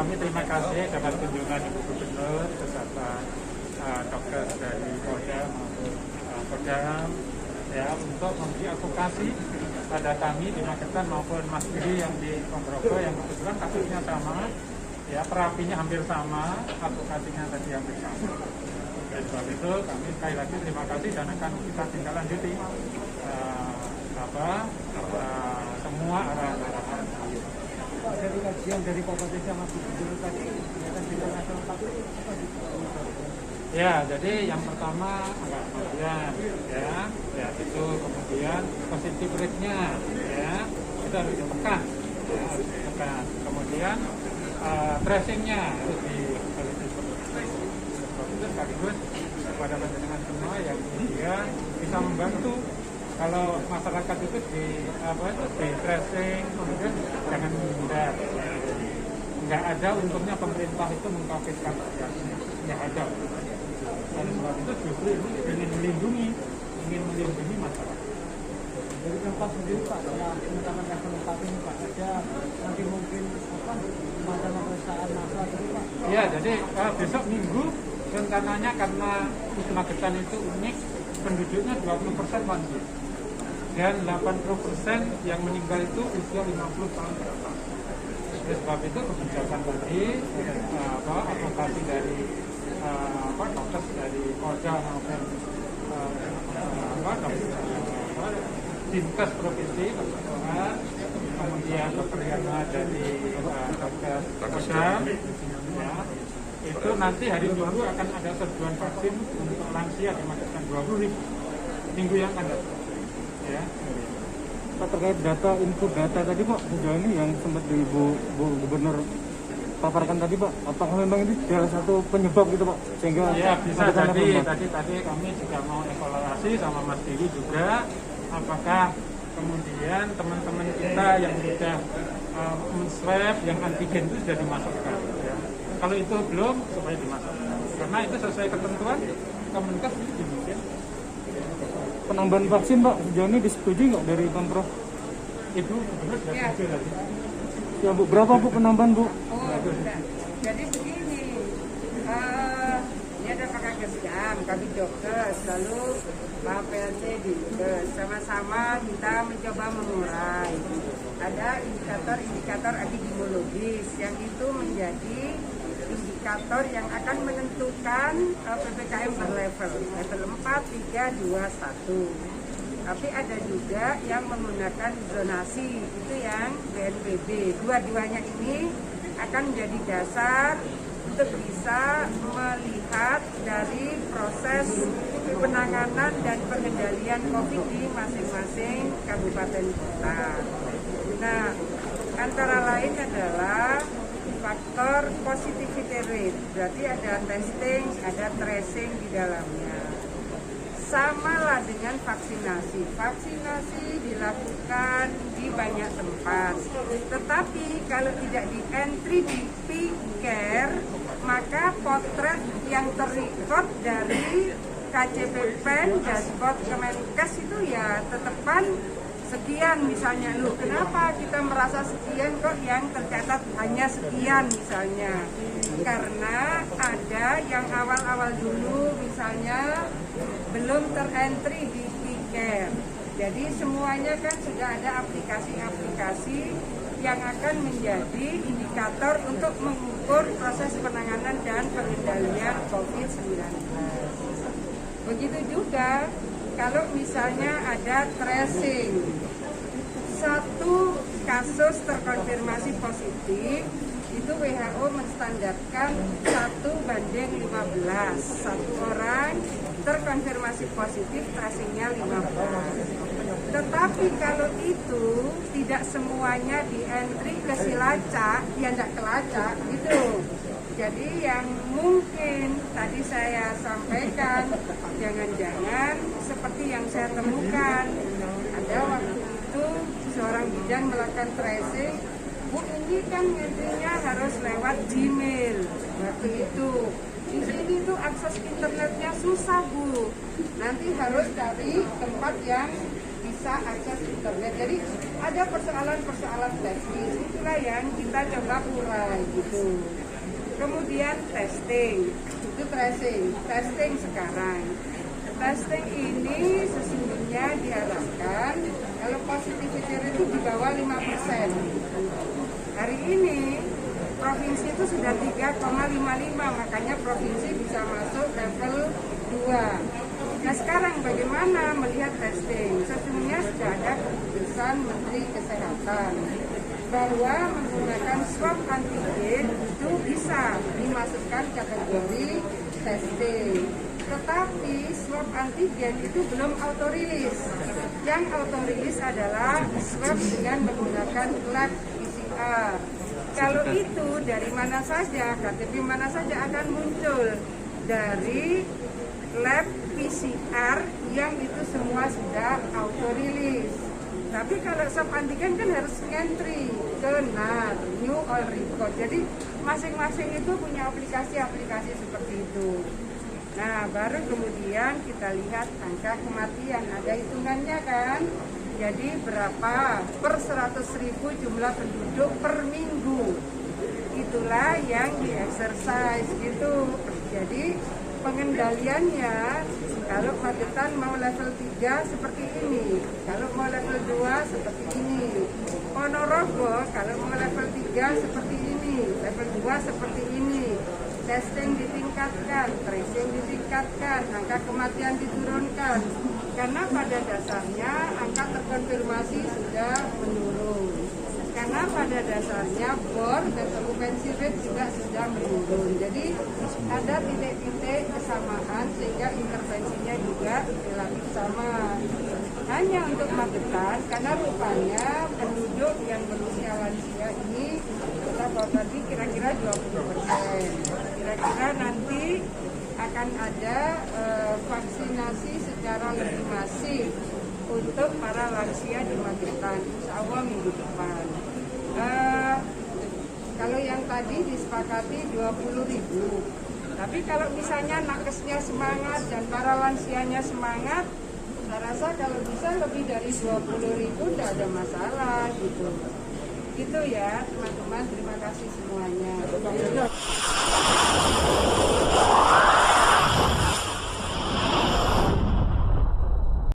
kami terima kasih dapat kunjungan Ibu Gubernur beserta dokter dari Polda maupun Kodam ya untuk memberi advokasi pada kami di Magetan maupun Mas Giri yang di Ponorogo yang kebetulan kasusnya sama, ya terapinya hampir sama, advokasinya tadi hampir sama. Dan sebab itu kami sekali lagi terima kasih dan akan kita tindak lanjuti semua arahan-arahan. Dari kajian dari Pak Bupati sama Bu Gubernur tadi, kegiatan internasional tapi apa sih? Ya, jadi yang pertama agak kemudian ya itu kemudian positif rate-nya ya itu harus ditekan, kemudian tracing-nya harus itu sekaligus kepada panjenengan semua yang kemudian bisa membantu kalau masyarakat itu di tracing kemudian jangan menghindar. Nggak ada untungnya pemerintah itu mengkafirkan rakyatnya, nggak ada. Oleh sebab itu justru ini ingin melindungi masyarakat. Dari tempat sendiri Pak, ya penetapan level 4 ini Pak, ada nanti mungkin apa semacam pemeriksaan massa gitu Pak? Iya, jadi besok Minggu rencananya karena Magetan itu unik, penduduknya 20% lanjut dan 80% yang meninggal itu usia 50 tahun ke atas. Oleh sebab itu kebijakan tadi advokasi dari dokter dari Polda maupun Dinkes Provinsi kemudian dokter Yana dari dokter Kodam ya, itu nanti hari Minggu akan ada serbuan vaksin untuk lansia di Magetan 20.000 minggu yang akan datang ya. Pak, terkait info data tadi Pak, sejauh ini yang sempat di Bu Gubernur paparkan tadi Pak, apakah memang ini salah satu penyebab gitu Pak, sehingga ya bisa jadi tadi kami juga mau evaluasi sama Mas Diri juga apakah kemudian teman-teman kita yang sudah men-swab yang antigen itu sudah dimasukkan ya. Kalau itu belum supaya dimasukkan karena itu sesuai ketentuan Kemenkes itu dibikin. Penambahan vaksin Pak, sejauh ini disetujui nggak dari Pemprov? Ibu Gubernur sudah setuju tadi. Ya Bu, berapa Bu penambahan Bu? Jadi begini, ini ada Pak Kagesdam, kami dokter, lalu Pak PLT Dinkes, sama-sama kita mencoba mengurai. Ada indikator epidemiologis yang itu menjadi indikator yang akan menentukan PPKM berlevel, level 4, 3, 2, 1. Tapi ada juga yang menggunakan zonasi, itu yang BNPB. Dua-duanya ini akan menjadi dasar untuk bisa melihat dari proses penanganan dan pengendalian COVID di masing-masing kabupaten kota. Nah, antara lain adalah faktor positivity rate, berarti ada testing, ada tracing di dalamnya. Sama lah dengan vaksinasi. Vaksinasi dilakukan di banyak tempat. Tetapi kalau tidak di entry di P-Care, maka potret yang terrecord dari KCPPEN, dashboard Kemenkes itu ya tetepan sekian misalnya. Loh, kenapa kita merasa sekian kok yang tercatat hanya sekian misalnya? Karena ada yang awal-awal dulu misalnya belum terentry di P-Care. Jadi semuanya kan sudah ada aplikasi-aplikasi yang akan menjadi indikator untuk mengukur proses penanganan dan pengendalian COVID-19. Begitu juga kalau misalnya ada tracing, satu kasus terkonfirmasi positif, itu WHO menstandarkan 1:15, satu orang terkonfirmasi positif, tracingnya 15. Tetapi kalau itu tidak semuanya di entry ke Silacak, ya tidak kelacak gitu. Jadi yang mungkin tadi saya sampaikan, jangan-jangan seperti yang saya temukan, ada waktu itu seorang bidan melakukan tracing, Bu ini kan entry-nya harus lewat Gmail waktu itu. Di sini tuh akses internetnya susah Bu, nanti harus cari tempat yang bisa akses internet. Jadi ada persoalan-persoalan teknis. Itulah yang kita coba urai gitu. Kemudian testing, itu testing sekarang. Testing ini sesungguhnya diharapkan kalau positivity rate itu di bawah 5%. Hari ini provinsi itu sudah 3,55, makanya provinsi bisa masuk level 2. Nah sekarang bagaimana melihat testing? Sesungguhnya sudah ada keputusan Menteri Kesehatan bahwa menggunakan swab antigen itu bisa dimasukkan kategori testing. Tetapi swab antigen itu belum autorilis. Yang autorilis adalah swab dengan menggunakan lab PCR. Kalau itu dari mana saja, KTP mana saja akan muncul dari lab PCR yang itu semua sudah autorilis. Tapi kalau swab antigen kan harus ngentri ke NAR, New All Record. Jadi masing-masing itu punya aplikasi-aplikasi seperti itu. Nah, baru kemudian kita lihat angka kematian, ada hitungannya kan? Jadi berapa per 100.000 jumlah penduduk per minggu. Itulah yang di-exercise gitu. Jadi pengendaliannya kalau Magetan mau level 3 seperti ini, kalau mau level 2 seperti ini. Ponorogo kalau mau level 3 seperti ini, level 2 seperti ini. Testing ditingkatkan, tracing ditingkatkan, angka kematian diturunkan. Karena pada dasarnya angka terkonfirmasi sudah menurun. Karena pada dasarnya bor dan okupansi rate juga sudah menurun. Jadi ada titik-titik kesamaan sehingga intervensinya juga relatif sama. Hanya untuk Magetan, karena rupanya penduduk yang berusia lansia ini kita bawa tadi kira-kira 20%. Kira-kira nanti akan ada vaksinasi secara lebih masif untuk para lansia di Magetan, insya Allah minggu depan. Kalau yang tadi disepakati 20.000, tapi kalau misalnya nakesnya semangat dan para lansianya semangat, saya rasa kalau bisa lebih dari 20.000 tidak ada masalah gitu. Gitu ya teman-teman, terima kasih semuanya.